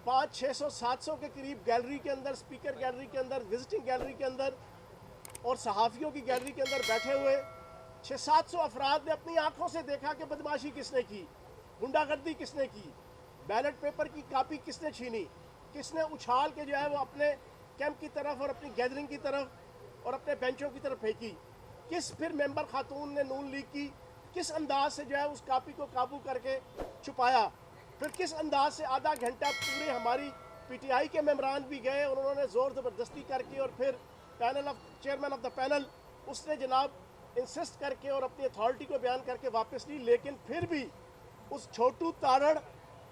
500-600-700 के करीब गैलरी के अंदर, स्पीकर गैलरी के अंदर, विजिटिंग गैलरी के अंदर और सहाफ़ियों की गैलरी के अंदर बैठे हुए 600-700 अफराद ने अपनी आंखों से देखा कि बदमाशी किसने की, गुंडागर्दी किसने की, बैलेट पेपर की कापी किसने छीनी, किसने उछाल के जो है वो अपने कैंप की तरफ और अपनी गैदरिंग की तरफ और अपने बेंचों की तरफ फेंकी, किस फिर मेंबर खातून ने नून लीग की किस अंदाज से जो है उस कापी को काबू करके छुपाया, फिर किस अंदाज से आधा घंटा पूरे हमारी पीटीआई के मेंबरान भी गए और उन्होंने ज़ोर ज़बरदस्ती करके और फिर चेयरमैन ऑफ द पैनल उसने जनाब इंसिस्ट करके और अपनी अथॉरिटी को बयान करके वापस ली, लेकिन फिर भी उस छोटू तारड़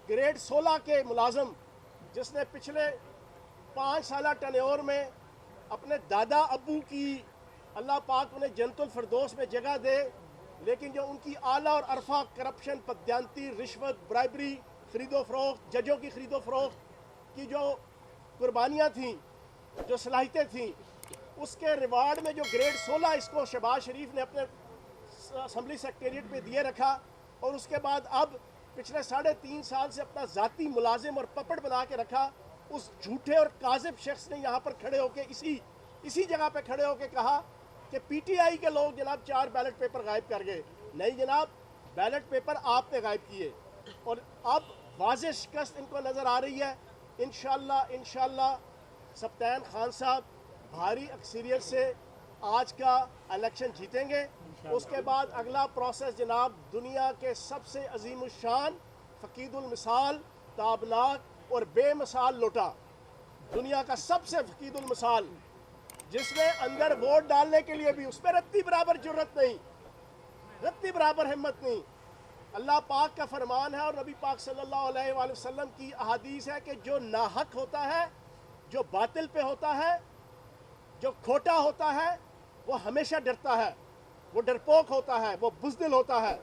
ग्रेड 16 के मुलाजम जिसने पिछले 5 साल टन्योर में अपने दादा अब्बू की, अल्लाह पाक उन्हें जन्नतुल फिरदौस में जगह दे, लेकिन जो उनकी आला और अरफा करप्शन, पद्यांती, रिश्वत, ब्राइबरी, खरीदो फरोख्त, जजों की खरीदो फरोख्त की जो कुर्बानियाँ थीं, जो सलाहियतें थीं, उसके रिवार्ड में जो ग्रेड 16 इसको शहबाज शरीफ ने अपने असम्बली सेक्रेटेरिएट पे दिए रखा और उसके बाद अब पिछले 3.5 साल से अपना ज़ाती मुलाजिम और पपड़ बना के रखा। उस झूठे और काजिब शख्स ने यहाँ पर खड़े होकर इसी जगह पे खड़े होकर कहा कि पीटीआई के लोग जनाब 4 बैलेट पेपर गायब कर गए। नहीं जनाब, बैलेट पेपर आपने गायब किए और अब वाज़ेह शिकस्त इनको नज़र आ रही है। इंशाल्लाह सब्तैन खान साहब भारी अक्सरियत से आज का इलेक्शन जीतेंगे। उसके बाद अगला प्रोसेस जनाब दुनिया के सबसे अजीमुशान, फ़कीदुल मिसाल, ताबनाक और बेमिसाल लोटा, दुनिया का सबसे फ़कीदुल मिसाल, जिसमें अंदर वोट डालने के लिए भी उस पर रत्ती बराबर जुर्रत नहीं, रत्ती बराबर हिम्मत नहीं। अल्लाह पाक का फरमान है और नबी पाक सल्लल्लाहु अलैहि वसल्लम की अहादीस है कि जो नाहक होता है, जो बातिल पे होता है, जो खोटा होता है, वो हमेशा डरता है, वो डरपोक होता है, वो बुज़दिल होता है।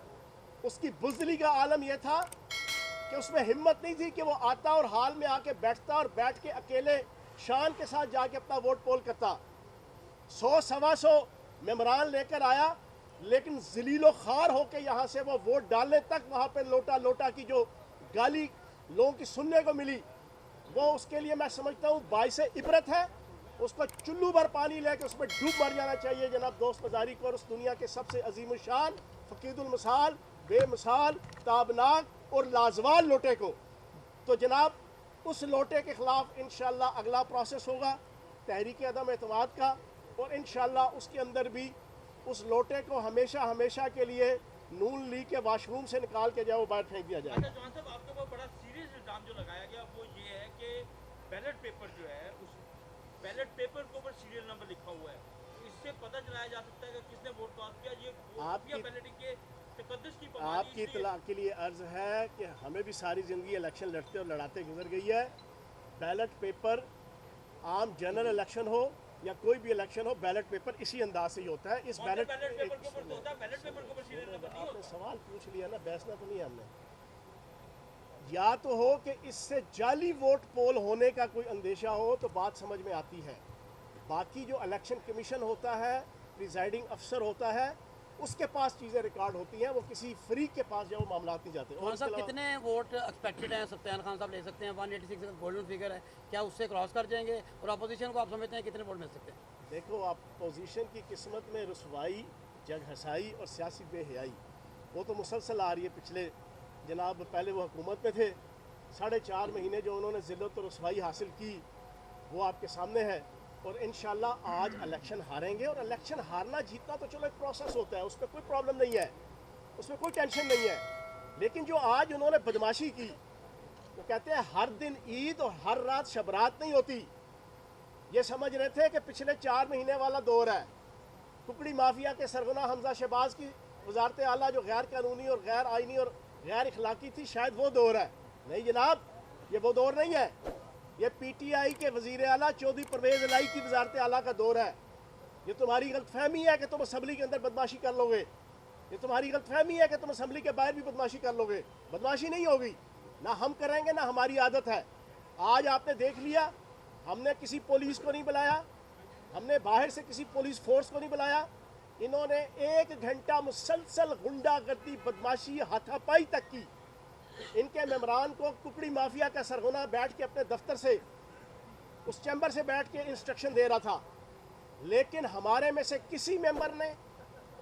उसकी बुज़दिली का आलम यह था कि उसमें हिम्मत नहीं थी कि वो आता और हाल में आके बैठता और बैठ के अकेले शान के साथ जाके अपना वोट पोल करता। 100-125 मेंबरान लेकर आया, लेकिन ज़लीलो खार होके यहाँ से वो वोट डालने तक वहाँ पे लोटा की जो गाली लोगों की सुनने को मिली, वो उसके लिए मैं समझता हूँ बाइसे इबरत है। उसको चुल्लू भर पानी लेके उसमें डूब मर जाना चाहिए जनाब दोस्त मजारी को और उस दुनिया के सबसे अजीमुशान, फ़कीदुल मिसाल, बेमिसाल, ताबनाक और लाजवाल लोटे को। तो जनाब उस लोटे के ख़िलाफ़ इंशाअल्लाह अगला प्रोसेस होगा तहरीक अदम एतमाद का, और इंशाअल्लाह उसके अंदर भी उस लोटे को हमेशा के लिए नून लीग के वाशरूम से निकाल के जाओ बाहर फेंक दिया जाए। अच्छा जवान साहब, आपके ऊपर बड़ा सीरियस इल्ज़ाम जो लगाया गया वो ये है कि बैलेट पेपर जो है उस बैलेट पेपर के ऊपर सीरियल नंबर लिखा हुआ है, इससे पता चलाया जा सकता है कि किसने वोट कास्ट किया। ये आपकी बैलेटिंग के तकद्दुस की आपकी इत्तला के लिए अर्ज़ है कि हमें भी सारी ज़िंदगी इलेक्शन लड़ते और लड़ाते गुजर गई है। बैलेट पेपर आम जनरल इलेक्शन हो या कोई भी इलेक्शन हो, बैलेट पेपर इसी अंदाज से ही होता है। इस बैलेट पेपर के ऊपर तो होता है, बैलेट पेपर के ऊपर सीरियल नंबर नहीं होता। आपने सवाल पूछ लिया ना, बहसना तो नहीं है हमने। या तो हो कि इससे जाली वोट पोल होने का कोई अंदेशा हो तो बात समझ में आती है। बाकी जो इलेक्शन कमीशन होता है, प्रिजाइडिंग अफसर होता है, उसके पास चीज़ें रिकॉर्ड होती हैं, वो किसी फ्रीक के पास जो मामला नहीं जाते। और साहब कितने वोट एक्सपेक्टेड हैं सब्तान खान साहब ले सकते हैं? 186 का गोल्डन फिगर है, क्या उससे क्रॉस कर जाएंगे? और अपोजिशन को आप समझते हैं कितने वोट मिल सकते हैं? देखो, अपोजिशन की किस्मत में रसवाई, जग हसाई और सियासी बेहयाई वो तो मुसलसल आ रही है। पिछले जनाब पहले वो हुकूमत में थे, 4.5 महीने जो उन्होंने ज़िल्लत और रसवाई हासिल की वो आपके सामने है। और इंशाल्लाह आज इलेक्शन हारेंगे, और इलेक्शन हारना जीतना तो चलो एक प्रोसेस होता है, उसमें कोई प्रॉब्लम नहीं है, उसमें कोई टेंशन नहीं है। लेकिन जो आज उन्होंने बदमाशी की, वो कहते हैं हर दिन ईद और हर रात शबरात नहीं होती। ये समझ रहे थे कि पिछले 4 महीने वाला दौर है, टुकड़ी माफिया के सरगना हमजा शहबाज की वजारत आला जो गैर कानूनी और गैर आइनी और गैर इखलाकी थी, शायद वो दौर है। नहीं जनाब, ये वो दौर नहीं है। ये पीटीआई के वजीर आला चौधरी परवेज इलाही की वजारत आला का दौर है। ये तुम्हारी गलतफहमी है कि तुम असम्बली के अंदर बदमाशी कर लोगे, ये तुम्हारी गलतफहमी है कि तुम असम्बली के बाहर भी बदमाशी कर लोगे। बदमाशी नहीं होगी, ना हम करेंगे ना हमारी आदत है। आज आपने देख लिया, हमने किसी पुलिस को नहीं बुलाया, हमने बाहर से किसी पुलिस फोर्स को नहीं बुलाया। इन्होंने 1 घंटा मुसलसल गुंडागर्दी, बदमाशी, हाथापाई तक की। इनके मेम्बरान को कुकड़ी माफिया का सरगना बैठ के अपने दफ्तर से उस चैम्बर से बैठ के इंस्ट्रक्शन दे रहा था, लेकिन हमारे में से किसी मेंबर ने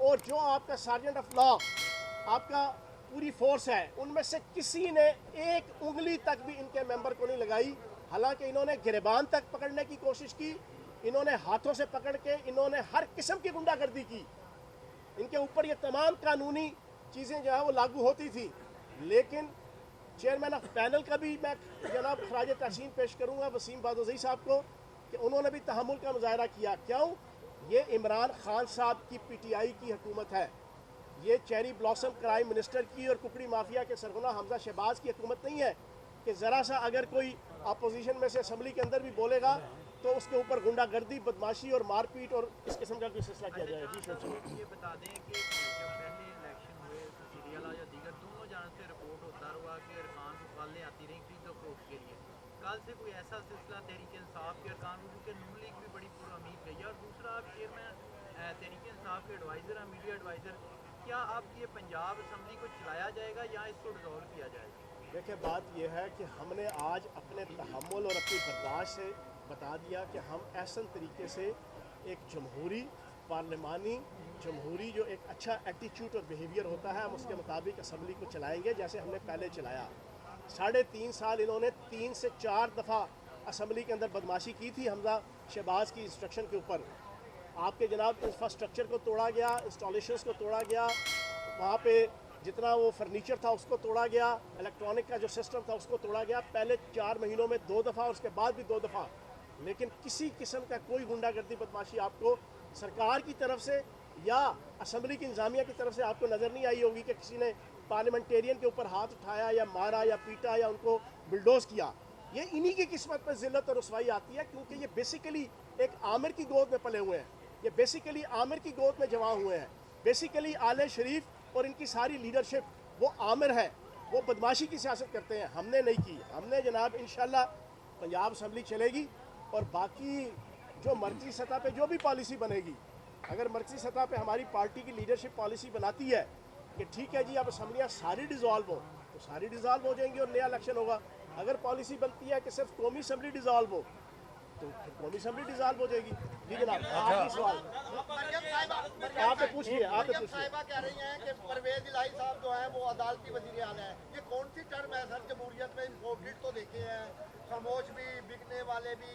और जो आपका सार्जेंट ऑफ लॉ आपका पूरी फोर्स है उनमें से किसी ने एक उंगली तक भी इनके मेंबर को नहीं लगाई। हालांकि इन्होंने गिरबान तक पकड़ने की कोशिश की, इन्होंने हाथों से पकड़ के इन्होंने हर किस्म की गुंडागर्दी की, इनके ऊपर ये तमाम कानूनी चीज़ें जो है वो लागू होती थी। लेकिन चेयरमैन ऑफ पैनल का भी मैं जनाब खराज तहसीन पेश करूँगा वसीम बादोज़ई साहब को कि उन्होंने भी तहम्मुल का मुजाहरा किया। क्यों? ये इमरान खान साहब की पीटीआई की हुकूमत है, ये चेरी ब्लॉसम क्राइम मिनिस्टर की और कुकड़ी माफिया के सरगना हमजा शहबाज की हुकूमत नहीं है कि ज़रा सा अगर कोई अपोजिशन में से असम्बली के अंदर भी बोलेगा तो उसके ऊपर गुंडागर्दी, बदमाशी और मारपीट और इस किस्म का कोई सिलसिला किया जाएगा। जी शुक्रिया। ये बता दें कि जब पहले इलेक्शन हुए तो सीरियाला या दीगर दोनों जानब से रिपोर्ट होता रहा कि अरकान को कॉलें आती रही फ्रीज ऑफ वोट के लिए। कल से कोई ऐसा सिलसिला तहरीक इंसाफ के अरकान को, क्योंकि नून लीग भी बड़ी पुरुमीद गई है, और दूसरा आप चेयरमैन तहरीक इंसाफ के एडवाइज़र हैं, मीडिया एडवाइज़र, क्या आप ये पंजाब असम्बली को चलाया जाएगा या इसको डिज़ोल्व किया जाएगा? देखिए, बात यह है कि हमने आज अपने तहम्मुल और अपनी बर्दाश्त से बता दिया कि हम ऐसा तरीके से एक जमहूरी पार्लिमानी जमहूरी जो एक अच्छा एटीट्यूड और बिहेवियर होता है हम उसके मुताबिक असम्बली को चलाएंगे जैसे हमने पहले चलाया। 3.5 साल इन्होंने 3 से 4 दफ़ा असम्बली के अंदर बदमाशी की थी हमजा शहबाज की इंस्ट्रक्शन के ऊपर। आपके जनाब इंफ्रास्ट्रक्चर को तोड़ा गया, इंस्टॉलेशंस को तोड़ा गया, वहाँ पे जितना वो फर्नीचर था उसको तोड़ा गया, इलेक्ट्रॉनिक का जो सिस्टम था उसको तोड़ा गया। पहले 4 महीनों में 2 दफ़ा और उसके बाद भी 2 दफ़ा, लेकिन किसी किस्म का कोई गुंडागर्दी बदमाशी आपको सरकार की तरफ से या असम्बली की इंतजामिया की तरफ से आपको नज़र नहीं आई होगी कि किसी ने पार्लियामेंटेरियन के ऊपर हाथ उठाया या मारा या पीटा या उनको बुलडोज किया। ये इन्हीं की किस्मत पर ज़िल्लत और रुसवाई आती है, क्योंकि ये बेसिकली एक आमिर की गोद में पले हुए हैं, ये बेसिकली आमिर की गोद में जमा हुए हैं। बेसिकली आले शरीफ और इनकी सारी लीडरशिप वो आमिर है, वो बदमाशी की सियासत करते हैं, हमने नहीं की। हमने जनाब इंशाल्लाह पंजाब असम्बली चलेगी और बाकी जो मर्जी सतह पे जो भी पॉलिसी बनेगी, अगर मर्जी सतह पे हमारी पार्टी की लीडरशिप पॉलिसी बनाती है कि ठीक है जी अब असम्बलियाँ सारी डिज़ोल्व हो तो सारी डिज़ोल्व हो जाएंगी और नया इलेक्शन होगा। अगर पॉलिसी बनती है कि सिर्फ कौमी असम्बली डिज़ोल्व हो तो फिर कौमी असम्बली डिज़ोल्व हो जाएगी। जी जनाब, आखिरी सवाल आप पूछिए। साहिबा कह रही हैं कि परवेज इलाही साहब जो है वो अदालती वजीर आला है, ये कौन सी टर्म है सर? जमहूरियत में इम्पोर्टेड तो देखे हैं, खामोश भी, बिकने वाले भी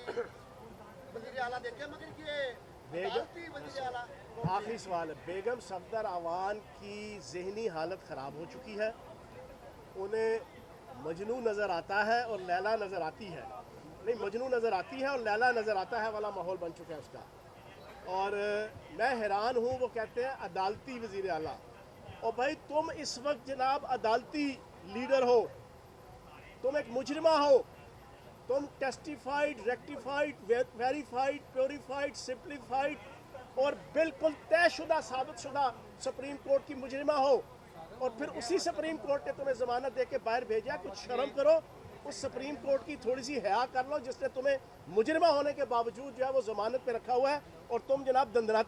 वजीर आला देखे, मगर ये अदालती वजीर आला। आखिरी सवाल है, बेगम सफदर अवान की जहनी हालत ख़राब हो चुकी है, उन्हें मजनू नज़र आता है और लैला नज़र आती है, नहीं मजनू नज़र आती है और लैला नज़र आता है वाला माहौल बन चुका है उसका। और मैं हैरान हूँ, वो कहते हैं अदालती वज़ीर आला, और भाई तुम इस वक्त जनाब अदालती लीडर हो, तुम एक मुजरिमा हो, तुम testified, rectified, verified, purified, simplified और बिल्कुल तयशुदा साबितशुदा सुप्रीम कोर्ट की मुजरिमा हो, और फिर उसी सुप्रीम कोर्ट ने तुम्हें ज़मानत दे के बाहर भेजा। कुछ शर्म करो, उस सुप्रीम कोर्ट की थोड़ी सी हया कर लो जिसने तुम्हें मुजरिमा होने के बावजूद जो है वो ज़मानत पे रखा हुआ है, और तुम जनाब दंदनाती